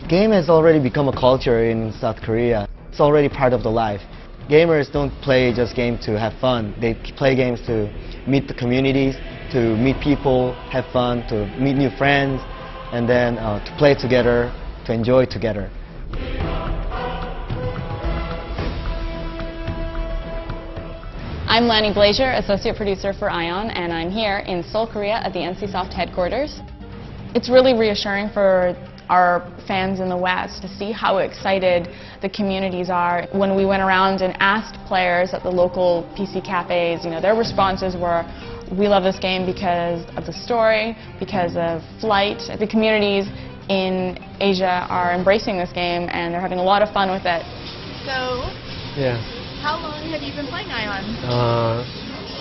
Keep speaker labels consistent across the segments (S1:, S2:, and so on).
S1: Game has already become a culture in South Korea. It's already part of the life. Gamers don't play just games to have fun. They play games to meet the communities, to meet people, have fun, to meet new friends, and then to play together, to enjoy together.
S2: I'm Lanny Blazier, Associate Producer for Aion, and I'm here in Seoul, Korea at the NCSoft headquarters. It's really reassuring for our fans in the West to see how excited the communities are. When we went around and asked players at the local PC cafes, their responses were, we love this game because of the story, because of flight. The communities in Asia are embracing this game and they're having a lot of fun with it.
S3: So,
S4: yeah.
S3: How long have you been playing Aion?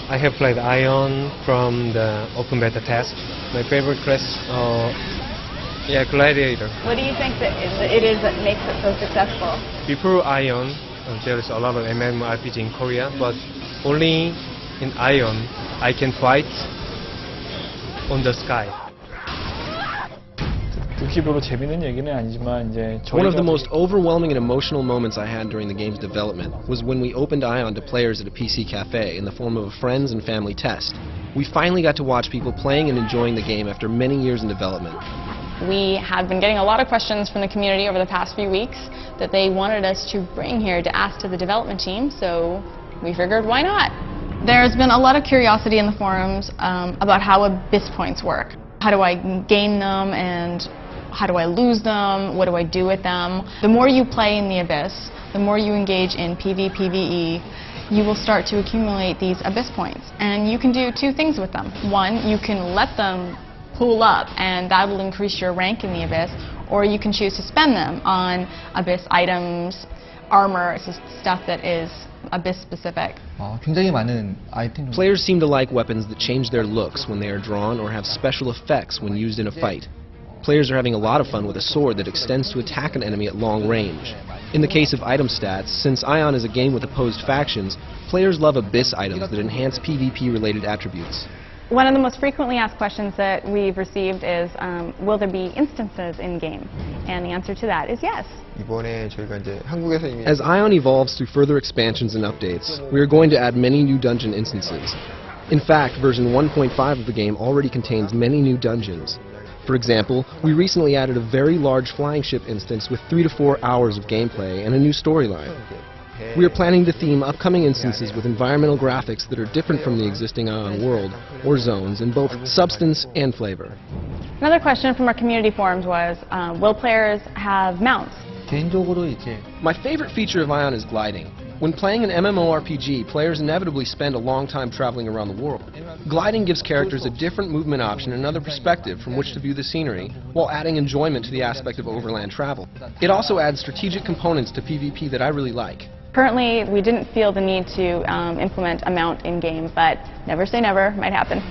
S4: I have played Aion from the open beta test. My favorite class, Gladiator.
S2: What do you think that it is that makes it so successful?
S4: Before Aion, there is a lot of MMORPG in Korea, but only in Aion I can fight on the sky.
S5: One of the most overwhelming and emotional moments I had during the game's development was when we opened Aion to players at a PC cafe in the form of a friends and family test. We finally got to watch people playing and enjoying the game after many years in development.
S2: We have been getting a lot of questions from the community over the past few weeks that they wanted us to bring here to ask to the development team, so we figured why not? There's been a lot of curiosity in the forums about how Abyss points work. How do I gain them and how do I lose them? What do I do with them? The more you play in the Abyss, the more you engage in PvPvE, you will start to accumulate these Abyss points. And you can do two things with them. One, you can let them pool up and that will increase your rank in the Abyss, or you can choose to spend them on Abyss items, armor, stuff that is Abyss specific.
S5: Players seem to like weapons that change their looks when they are drawn or have special effects when used in a fight. Players are having a lot of fun with a sword that extends to attack an enemy at long range. In the case of item stats, since Aion is a game with opposed factions, players love Abyss items that enhance PvP-related attributes.
S2: One of the most frequently asked questions that we've received is, will there be instances in-game? And the answer to that is yes.
S5: As Aion evolves through further expansions and updates, we are going to add many new dungeon instances. In fact, version 1.5 of the game already contains many new dungeons. For example, we recently added a very large flying ship instance with 3 to 4 hours of gameplay and a new storyline. We are planning to theme upcoming instances with environmental graphics that are different from the existing Aion world, or zones, in both substance and flavor.
S2: Another question from our community forums was, will players have mounts?
S5: My favorite feature of Aion is gliding. When playing an MMORPG, players inevitably spend a long time traveling around the world. Gliding gives characters a different movement option and another perspective from which to view the scenery, while adding enjoyment to the aspect of overland travel. It also adds strategic components to PvP that I really like.
S2: Currently, we didn't feel the need to implement a mount in-game, but never say never, might happen.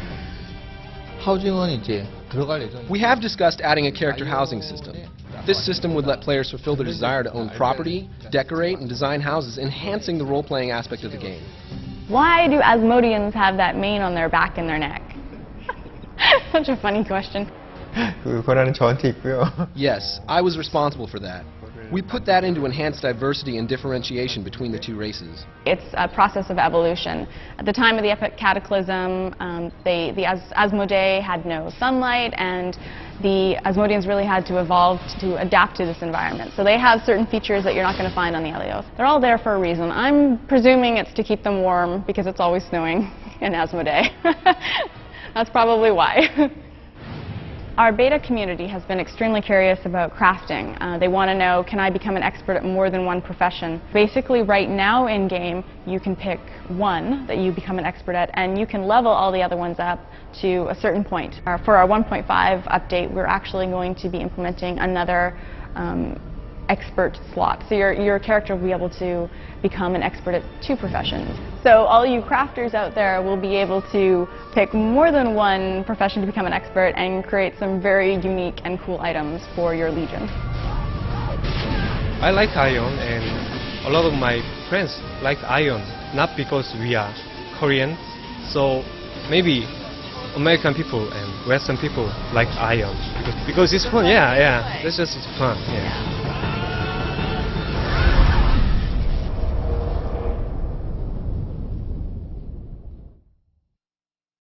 S5: We have discussed adding a character housing system. This system would let players fulfill their desire to own property, decorate, and design houses, enhancing the role-playing aspect of the game.
S2: Why do Asmodeans have that mane on their back and their neck? Such a funny question.
S5: Yes, I was responsible for that. We put that into enhanced diversity and differentiation between the two races.
S2: It's a process of evolution. At the time of the epic cataclysm, the Asmodei had no sunlight, and the Asmodeans really had to evolve to adapt to this environment. So they have certain features that you're not going to find on the Elios. They're all there for a reason. I'm presuming it's to keep them warm because it's always snowing in Asmodei. That's probably why. Our beta community has been extremely curious about crafting. They want to know, can I become an expert at more than one profession? Basically, right now in-game, you can pick one that you become an expert at, and you can level all the other ones up to a certain point. For our 1.5 update, we're actually going to be implementing another expert slot. So your character will be able to become an expert at 2 professions. So all you crafters out there will be able to pick more than one profession to become an expert and create some very unique and cool items for your legion.
S4: I like Aion, and a lot of my friends like Aion, not because we are Korean, so maybe American people and Western people like Aion because it's fun. Yeah, yeah. That's just it's fun. Yeah.